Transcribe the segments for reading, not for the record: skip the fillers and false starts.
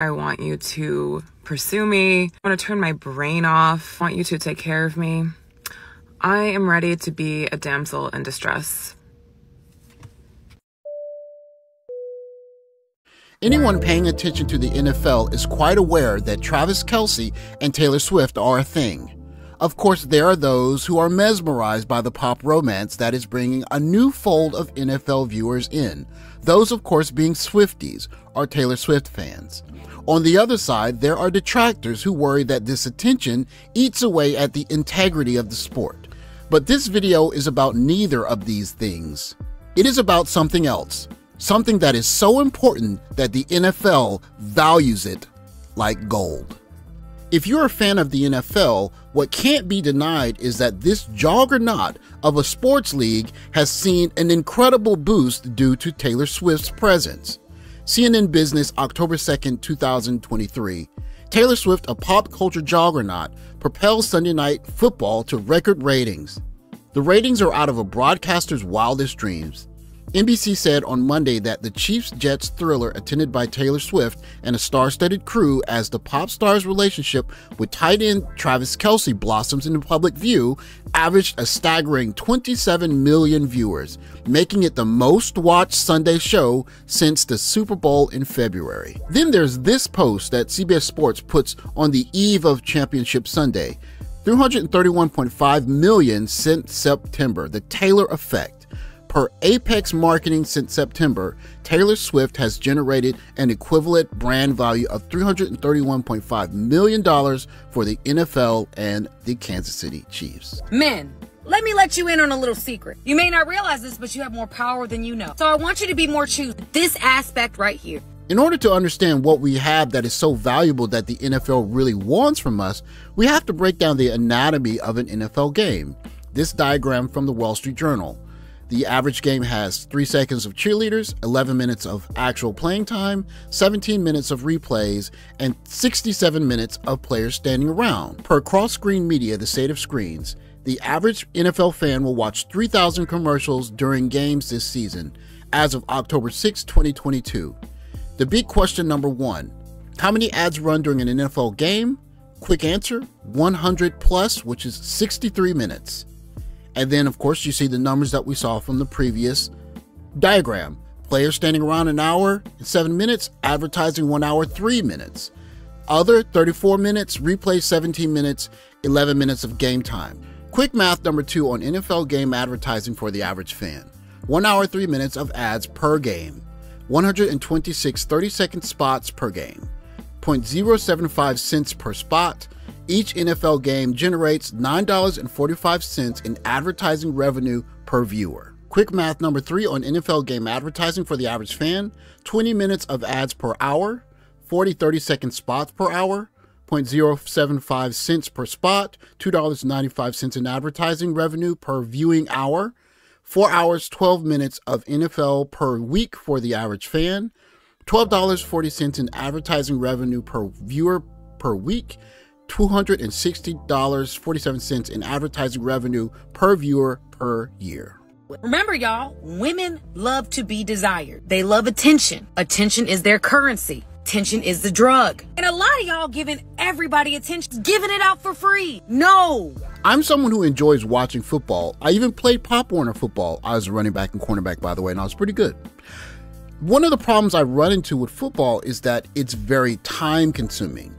I want you to pursue me. I want to turn my brain off. I want you to take care of me. I am ready to be a damsel in distress. Anyone paying attention to the NFL is quite aware that Travis Kelce and Taylor Swift are a thing. Of course, there are those who are mesmerized by the pop romance that is bringing a new fold of NFL viewers in. Those, of course, being Swifties, or Taylor Swift fans. On the other side, there are detractors who worry that this attention eats away at the integrity of the sport. But this video is about neither of these things. It is about something else. Something that is so important that the NFL values it like gold. If you're a fan of the NFL, what can't be denied is that this juggernaut of a sports league has seen an incredible boost due to Taylor Swift's presence. CNN Business, October 2nd, 2023. Taylor Swift, a pop culture juggernaut, propels Sunday Night Football to record ratings. The ratings are out of a broadcaster's wildest dreams. NBC said on Monday that the Chiefs-Jets thriller, attended by Taylor Swift and a star-studded crew as the pop star's relationship with tight end Travis Kelce blossoms into public view, averaged a staggering 27 million viewers, making it the most-watched Sunday show since the Super Bowl in February. Then there's this post that CBS Sports puts on the eve of Championship Sunday. 331.5 million since September, the Taylor effect. Per Apex Marketing since September, Taylor Swift has generated an equivalent brand value of $331.5 million for the NFL and the Kansas City Chiefs. Men, let me let you in on a little secret. You may not realize this, but you have more power than you know. So I want you to be more true to this aspect right here. In order to understand what we have that is so valuable that the NFL really wants from us, we have to break down the anatomy of an NFL game. This diagram from the Wall Street Journal. The average game has 3 seconds of cheerleaders, 11 minutes of actual playing time, 17 minutes of replays, and 67 minutes of players standing around. Per Cross Screen Media, the state of screens, the average NFL fan will watch 3,000 commercials during games this season, as of October 6, 2022. The big question number one, how many ads run during an NFL game? Quick answer, 100 plus, which is 63 minutes. And then, of course, you see the numbers that we saw from the previous diagram. Players standing around an hour and 7 minutes, advertising 1 hour, 3 minutes. Other 34 minutes, replay 17 minutes, 11 minutes of game time. Quick math number two on NFL game advertising for the average fan. 1 hour, 3 minutes of ads per game. 126 30-second spots per game. 0.075 cents per spot. Each NFL game generates $9.45 in advertising revenue per viewer. Quick math number three on NFL game advertising for the average fan, 20 minutes of ads per hour, 40 30-second spots per hour, 0.075 cents per spot, $2.95 in advertising revenue per viewing hour, 4 hours, 12 minutes of NFL per week for the average fan, $12.40 in advertising revenue per viewer per week, $260.47 in advertising revenue per viewer per year. Remember, y'all, women love to be desired. They love attention. Attention is their currency. Attention is the drug. And a lot of y'all giving everybody attention, giving it out for free. No. I'm someone who enjoys watching football. I even played Pop Warner football. I was a running back and cornerback, by the way, and I was pretty good. One of the problems I run into with football is that it's very time consuming.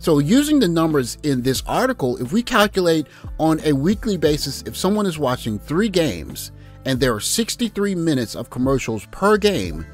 So using the numbers in this article, if we calculate on a weekly basis, if someone is watching 3 games and there are 63 minutes of commercials per game,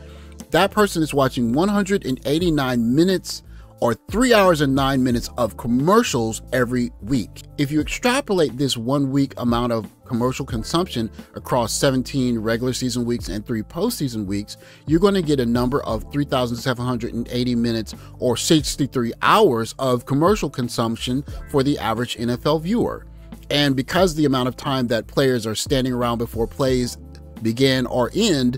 that person is watching 189 minutes or 3 hours and 9 minutes of commercials every week. If you extrapolate this 1 week amount of commercial consumption across 17 regular season weeks and 3 postseason weeks, you're going to get a number of 3,780 minutes or 63 hours of commercial consumption for the average NFL viewer. And because the amount of time that players are standing around before plays begin or end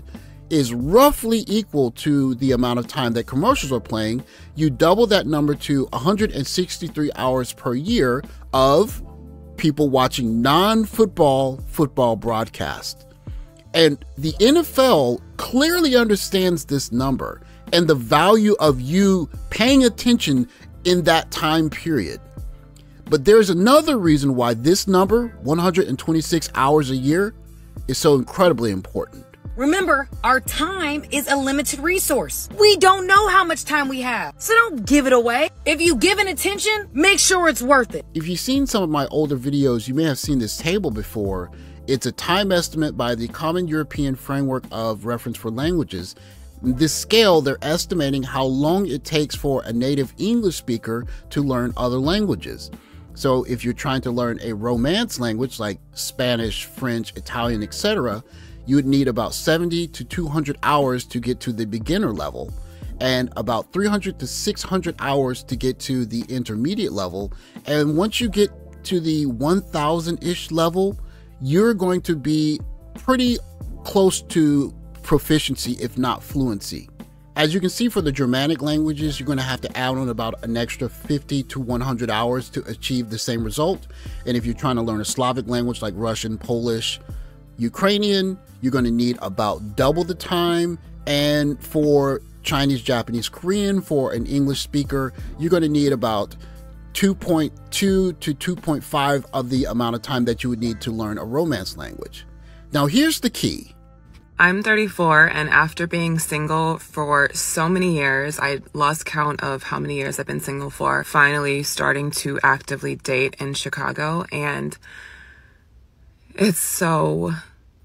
is roughly equal to the amount of time that commercials are playing, you double that number to 163 hours per year of people watching non-football football broadcast. And the NFL clearly understands this number, and the value of you paying attention in that time period. But there's another reason why this number, 126 hours a year, is so incredibly important. Remember, our time is a limited resource. We don't know how much time we have, so don't give it away. If you give it attention, make sure it's worth it. If you've seen some of my older videos, you may have seen this table before. It's a time estimate by the Common European Framework of Reference for Languages. In this scale, they're estimating how long it takes for a native English speaker to learn other languages. So if you're trying to learn a Romance language like Spanish, French, Italian, etc., you would need about 70 to 200 hours to get to the beginner level, and about 300 to 600 hours to get to the intermediate level. And once you get to the 1000-ish level, you're going to be pretty close to proficiency, if not fluency. As you can see, for the Germanic languages, you're going to have to add on about an extra 50 to 100 hours to achieve the same result. And if you're trying to learn a Slavic language like Russian, Polish, Ukrainian, you're going to need about double the time. And for Chinese, Japanese, Korean, for an English speaker, you're going to need about 2.2 to 2.5 of the amount of time that you would need to learn a Romance language. Now, here's the key. I'm 34, and after being single for so many years, I lost count of how many years I've been single for, finally starting to actively date in Chicago, and it's so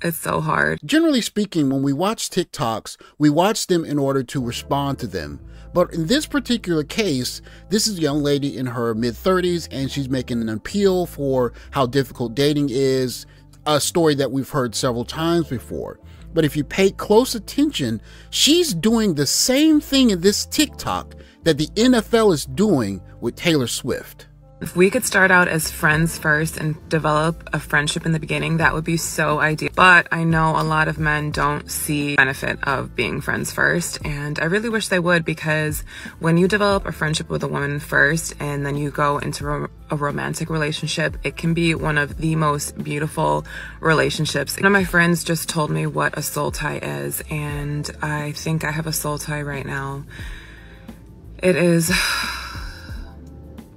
hard. Generally speaking, when we watch TikToks, we watch them in order to respond to them. But in this particular case, this is a young lady in her mid-30s, and she's making an appeal for how difficult dating is, a story that we've heard several times before. But if you pay close attention, she's doing the same thing in this TikTok that the NFL is doing with Taylor Swift. If we could start out as friends first and develop a friendship in the beginning, that would be so ideal. But I know a lot of men don't see benefit of being friends first, and I really wish they would, because when you develop a friendship with a woman first and then you go into a romantic relationship, it can be one of the most beautiful relationships. One of my friends just told me what a soul tie is, and I think I have a soul tie right now.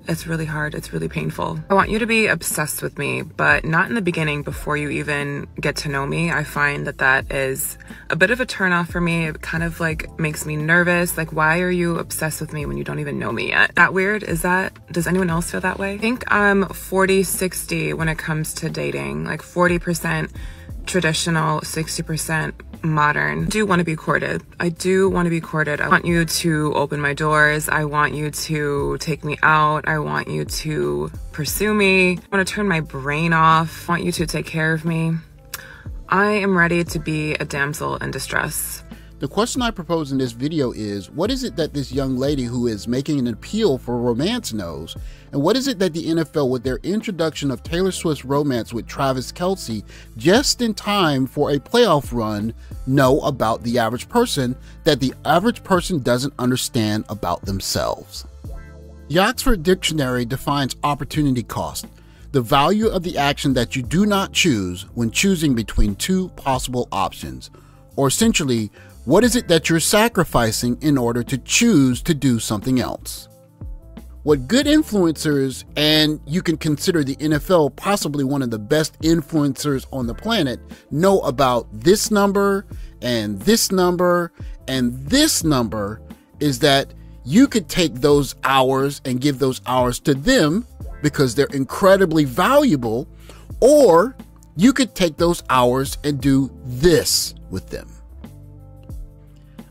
It's really hard. It's really painful. I want you to be obsessed with me, but not in the beginning before you even get to know me. I find that is a bit of a turnoff for me. It kind of like makes me nervous. Like, why are you obsessed with me when you don't even know me yet? That weird? Does anyone else feel that way? I think I'm 40-60 when it comes to dating, like 40% traditional, 60% modern. I do want to be courted. I want you to open my doors. I want you to take me out. I want you to pursue me. I want to turn my brain off. I want you to take care of me. I am ready to be a damsel in distress. The question I propose in this video is, what is it that this young lady who is making an appeal for romance knows? And what is it that the NFL, with their introduction of Taylor Swift's romance with Travis Kelce just in time for a playoff run, know about the average person that the average person doesn't understand about themselves? The Oxford Dictionary defines opportunity cost, the value of the action that you do not choose when choosing between two possible options, or essentially, what is it that you're sacrificing in order to choose to do something else? What good influencers, and you can consider the NFL possibly one of the best influencers on the planet, know about this number and this number and this number is that you could take those hours and give those hours to them because they're incredibly valuable, or you could take those hours and do this with them.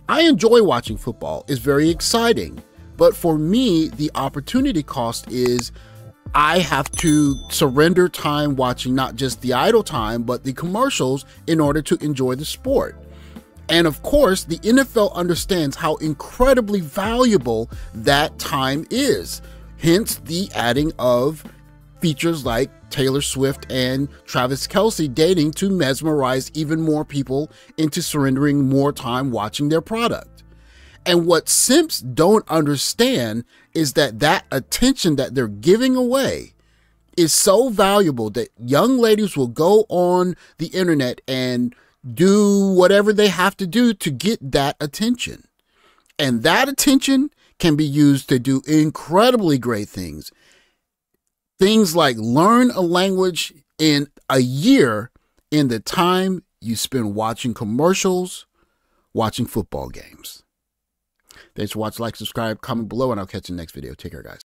I enjoy watching football. It's very exciting. But for me, the opportunity cost is I have to surrender time watching not just the idle time, but the commercials in order to enjoy the sport. And of course, the NFL understands how incredibly valuable that time is. Hence the adding of features like Taylor Swift and Travis Kelce dating to mesmerize even more people into surrendering more time watching their product. And what simps don't understand is that attention that they're giving away is so valuable that young ladies will go on the internet and do whatever they have to do to get that attention. And that attention can be used to do incredibly great things. Things like learn a language in a year in the time you spend watching commercials, watching football games. Thanks for watching, like, subscribe, comment below, and I'll catch you in the next video. Take care, guys.